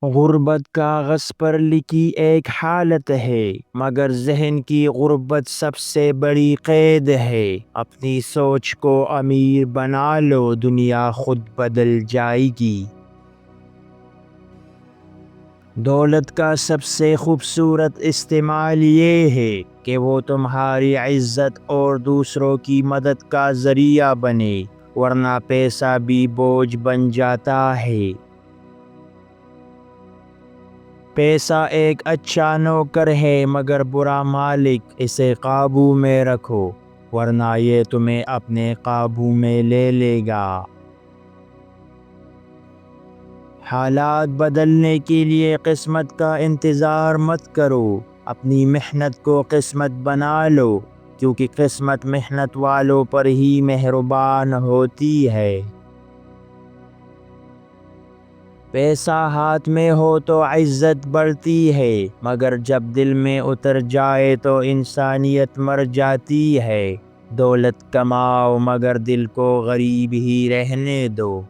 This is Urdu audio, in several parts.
غربت کاغذ پر لکھی ایک حالت ہے، مگر ذہن کی غربت سب سے بڑی قید ہے۔ اپنی سوچ کو امیر بنا لو، دنیا خود بدل جائے گی۔ دولت کا سب سے خوبصورت استعمال یہ ہے کہ وہ تمہاری عزت اور دوسروں کی مدد کا ذریعہ بنے، ورنہ پیسہ بھی بوجھ بن جاتا ہے۔ پیسہ ایک اچھا نوکر ہے مگر برا مالک، اسے قابو میں رکھو ورنہ یہ تمہیں اپنے قابو میں لے لے گا۔ حالات بدلنے کے لیے قسمت کا انتظار مت کرو، اپنی محنت کو قسمت بنا لو، کیونکہ قسمت محنت والوں پر ہی مہربان ہوتی ہے۔ پیسہ ہاتھ میں ہو تو عزت بڑھتی ہے، مگر جب دل میں اتر جائے تو انسانیت مر جاتی ہے۔ دولت کماؤ مگر دل کو غریب ہی رہنے دو۔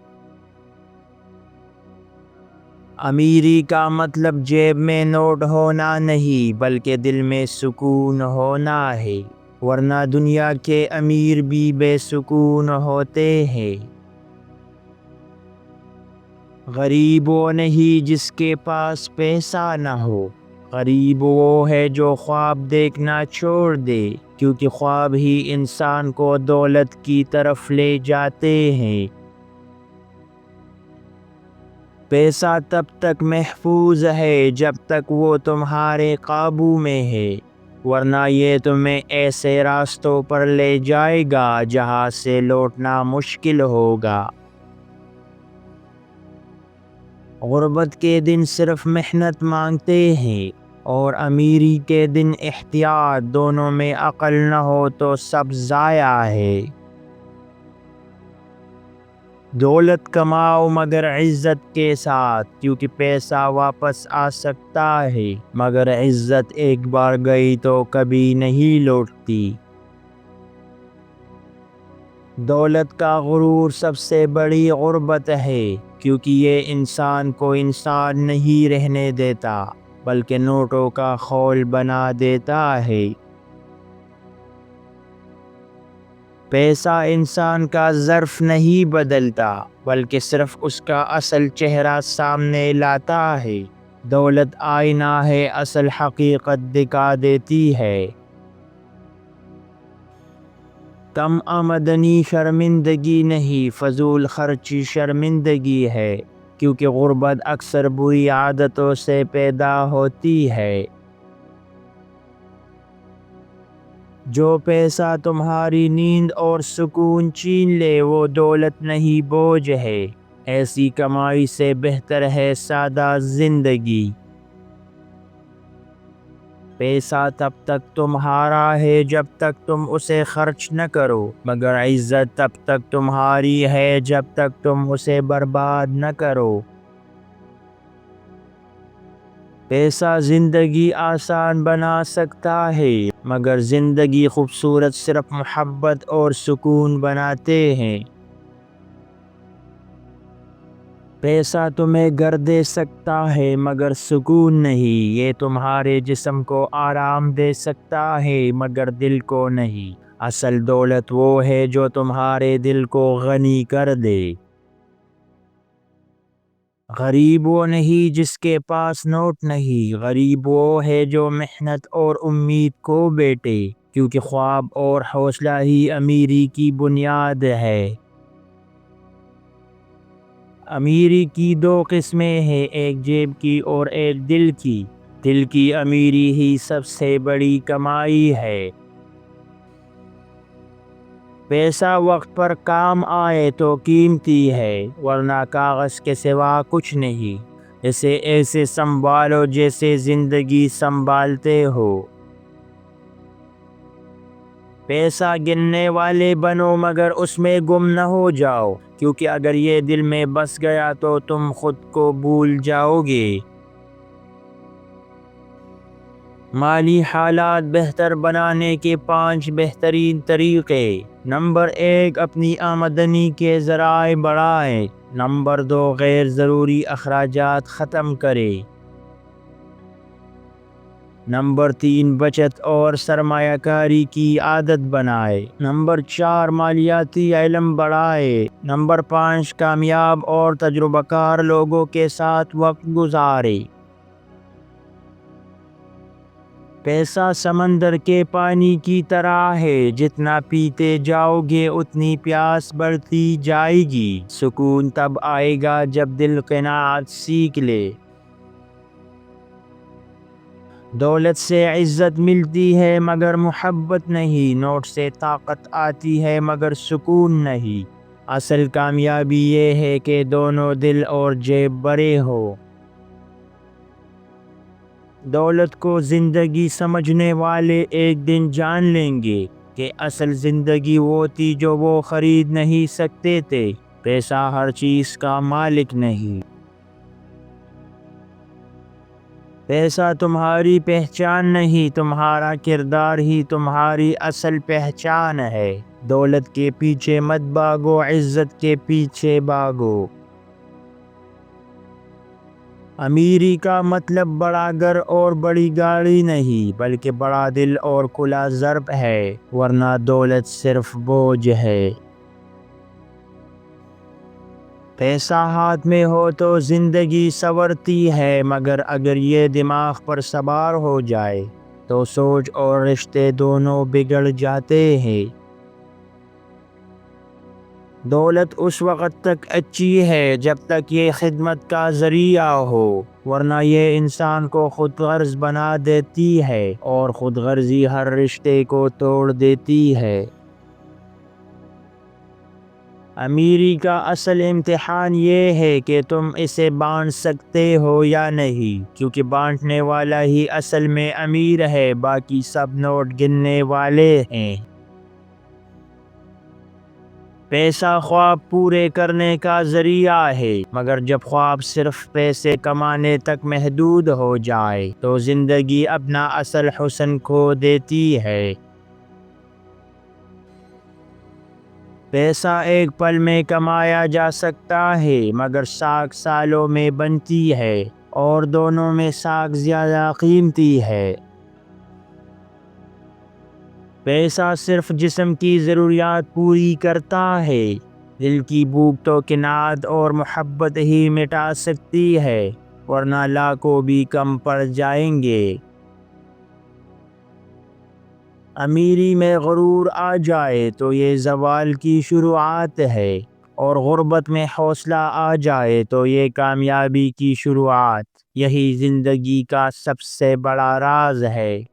امیری کا مطلب جیب میں نوٹ ہونا نہیں، بلکہ دل میں سکون ہونا ہے، ورنہ دنیا کے امیر بھی بے سکون ہوتے ہیں۔ غریب وہ نہیں جس کے پاس پیسہ نہ ہو، غریب وہ ہے جو خواب دیکھنا چھوڑ دے، کیونکہ خواب ہی انسان کو دولت کی طرف لے جاتے ہیں۔ پیسہ تب تک محفوظ ہے جب تک وہ تمہارے قابو میں ہے، ورنہ یہ تمہیں ایسے راستوں پر لے جائے گا جہاں سے لوٹنا مشکل ہوگا۔ غربت کے دن صرف محنت مانگتے ہیں، اور امیری کے دن احتیاط۔ دونوں میں عقل نہ ہو تو سب ضائع ہے۔ دولت کماؤ مگر عزت کے ساتھ، کیونکہ پیسہ واپس آ سکتا ہے، مگر عزت ایک بار گئی تو کبھی نہیں لوٹتی۔ دولت کا غرور سب سے بڑی غربت ہے، کیونکہ یہ انسان کو انسان نہیں رہنے دیتا، بلکہ نوٹوں کا خول بنا دیتا ہے۔ پیسہ انسان کا ظرف نہیں بدلتا، بلکہ صرف اس کا اصل چہرہ سامنے لاتا ہے۔ دولت آئینہ ہے، اصل حقیقت دکھا دیتی ہے۔ کم آمدنی شرمندگی نہیں، فضول خرچی شرمندگی ہے، کیونکہ غربت اکثر بری عادتوں سے پیدا ہوتی ہے۔ جو پیسہ تمہاری نیند اور سکون چھین لے وہ دولت نہیں، بوجھ ہے۔ ایسی کمائی سے بہتر ہے سادہ زندگی۔ پیسہ تب تک تمہارا ہے جب تک تم اسے خرچ نہ کرو، مگر عزت تب تک تمہاری ہے جب تک تم اسے برباد نہ کرو۔ پیسہ زندگی آسان بنا سکتا ہے، مگر زندگی خوبصورت صرف محبت اور سکون بناتے ہیں۔ پیسہ تمہیں گھر دے سکتا ہے مگر سکون نہیں، یہ تمہارے جسم کو آرام دے سکتا ہے مگر دل کو نہیں۔ اصل دولت وہ ہے جو تمہارے دل کو غنی کر دے۔ غریب وہ نہیں جس کے پاس نوٹ نہیں، غریب وہ ہے جو محنت اور امید کو بیٹے، کیونکہ خواب اور حوصلہ ہی امیری کی بنیاد ہے۔ امیری کی دو قسمیں ہیں، ایک جیب کی اور ایک دل کی۔ دل کی امیری ہی سب سے بڑی کمائی ہے۔ پیسہ وقت پر کام آئے تو قیمتی ہے، ورنہ کاغذ کے سوا کچھ نہیں۔ اسے ایسے سنبھالو جیسے زندگی سنبھالتے ہو۔ پیسہ گننے والے بنو مگر اس میں گم نہ ہو جاؤ، کیونکہ اگر یہ دل میں بس گیا تو تم خود کو بھول جاؤ گے۔ مالی حالات بہتر بنانے کے 5 بہترین طریقے۔ نمبر 1، اپنی آمدنی کے ذرائع بڑھائیں۔ نمبر 2، غیر ضروری اخراجات ختم کرے۔ نمبر 3، بچت اور سرمایہ کاری کی عادت بنائے۔ نمبر 4، مالیاتی علم بڑھائے۔ نمبر 5، کامیاب اور تجربہ کار لوگوں کے ساتھ وقت گزارے۔ پیسہ سمندر کے پانی کی طرح ہے، جتنا پیتے جاؤ گے اتنی پیاس بڑھتی جائے گی۔ سکون تب آئے گا جب دل قناعت سیکھ لے۔ دولت سے عزت ملتی ہے مگر محبت نہیں، نوٹ سے طاقت آتی ہے مگر سکون نہیں۔ اصل کامیابی یہ ہے کہ دونوں دل اور جیب بڑے ہو۔ دولت کو زندگی سمجھنے والے ایک دن جان لیں گے کہ اصل زندگی وہ تھی جو وہ خرید نہیں سکتے تھے۔ پیسہ ہر چیز کا مالک نہیں۔ پیسہ تمہاری پہچان نہیں، تمہارا کردار ہی تمہاری اصل پہچان ہے۔ دولت کے پیچھے مت بھاگو، عزت کے پیچھے بھاگو۔ امیری کا مطلب بڑا گھر اور بڑی گاڑی نہیں، بلکہ بڑا دل اور کھلا ضرب ہے، ورنہ دولت صرف بوجھ ہے۔ پیسہ ہاتھ میں ہو تو زندگی سنورتی ہے، مگر اگر یہ دماغ پر سوار ہو جائے تو سوچ اور رشتے دونوں بگڑ جاتے ہیں۔ دولت اس وقت تک اچھی ہے جب تک یہ خدمت کا ذریعہ ہو، ورنہ یہ انسان کو خود غرض بنا دیتی ہے، اور خود غرضی ہر رشتے کو توڑ دیتی ہے۔ امیری کا اصل امتحان یہ ہے کہ تم اسے بانٹ سکتے ہو یا نہیں، کیونکہ بانٹنے والا ہی اصل میں امیر ہے، باقی سب نوٹ گننے والے ہیں۔ پیسہ خواب پورے کرنے کا ذریعہ ہے، مگر جب خواب صرف پیسے کمانے تک محدود ہو جائے تو زندگی اپنا اصل حسن کھو دیتی ہے۔ پیسہ ایک پل میں کمایا جا سکتا ہے، مگر ساکھ سالوں میں بنتی ہے، اور دونوں میں ساکھ زیادہ قیمتی ہے۔ پیسہ صرف جسم کی ضروریات پوری کرتا ہے، دل کی بھوک تو قناعت اور محبت ہی مٹا سکتی ہے، ورنہ لاکھوں بھی کم پڑ جائیں گے۔ امیری میں غرور آ جائے تو یہ زوال کی شروعات ہے، اور غربت میں حوصلہ آ جائے تو یہ کامیابی کی شروعات۔ یہی زندگی کا سب سے بڑا راز ہے۔